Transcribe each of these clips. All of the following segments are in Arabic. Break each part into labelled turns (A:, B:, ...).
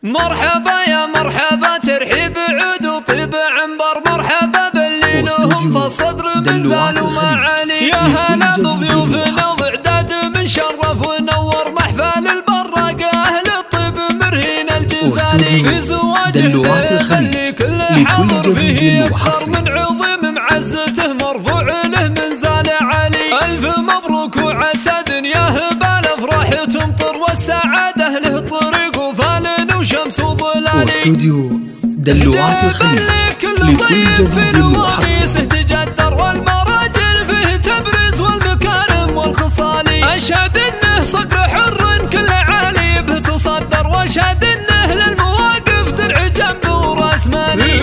A: مرحبا يا مرحبا ترحيب عود وطيب عنبر، مرحبا باللي لهم فالصدر بنزال ومعالي. يا هلا بضيوفنا واعداد من شرف ونور محفل البراقة، اهل الطيب مرهين الجزالي. في زواجه خلي كل حاضر فيه يفخر من عظيم معزته مرفوع له منزال عالي. الف مبروك وعسى دنياه بالافراح تمطر، والسعاده له طريق وفال وشمس وظلالي.
B: واستوديو دلوعات الخليج لكل جديد وحصري.
A: تجدر والمراجل فيه تبرز والمكارم والخصالي. اشهد انه صقر حر كل عالي به تصدر، واشهد انه للمواقف درع جنب وراس مالي.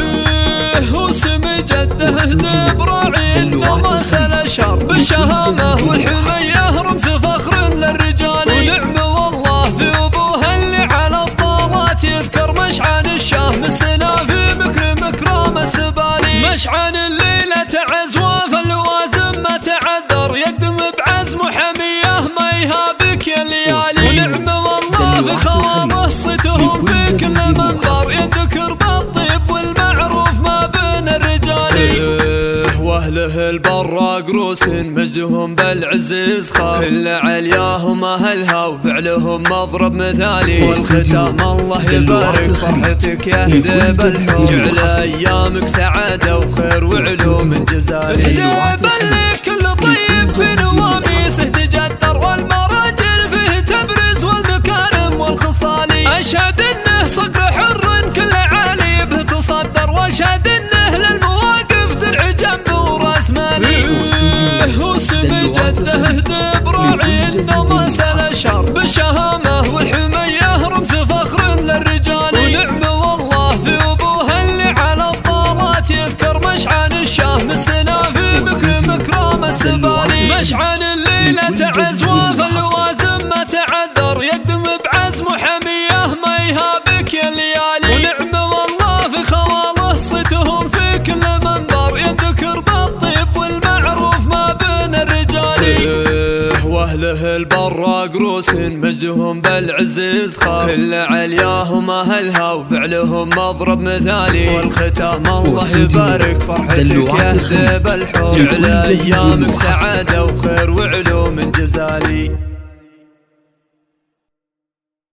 A: وسم جده دبراعي انما سل شر بالشهامه والحميه رمز فخر للرجال. ونعم والله في ابوها اللي على الطاوات يذكر مشعن الشام السنافي مكرم السبالي. مشعن الليله عزوه فاللوازم ما تعذر، يقدم بعزم وحميه ما يهابك يا الليالي. ونعم والله في خواله صيتهم في كل منبر، يذكر بالطيب والمعروف ما بين الرجال. واهله البراق روس مجدهم بالعزيز خاف، كل علياهم اهلها وفعلهم مضرب مثالي. والختام الله يبارك فرحتك يا هديب الحب، جعل ايامك سعاده وخير وعلوم جزالي. هديب اللي كل طيب في نواميسه تجدر، والمراجل فيه تبرز والمكارم والخصالي. اشهد انه صقر حر كل عالي به تصدر، واشهد انه للمواقف درع جنب وراس مالي. وسم جده دبراعي انما سل شر بالشهامه والحميه رمز فخر للرجال. ونعم والله في ابوها اللي على الطاوات يذكر مشعن الشام السنافي مكرم السبالي. مشعن الليله عزوه فاللوازم ما تعذر، يقدم بعزم وحميه ما يهابك يا الليالي. ونعم والله في خواله صيتهم في كل منبر، يذكر بالطيب والمعروف ما بين الرجال. واهله البراق روس مجدهم بالعزيز خاف، كل علياهم اهلها وفعلهم مضرب مثالي. والختام الله يبارك فرحتك يا هديب الحب، جعل ايامك سعاده وخير وعلوم جزالي.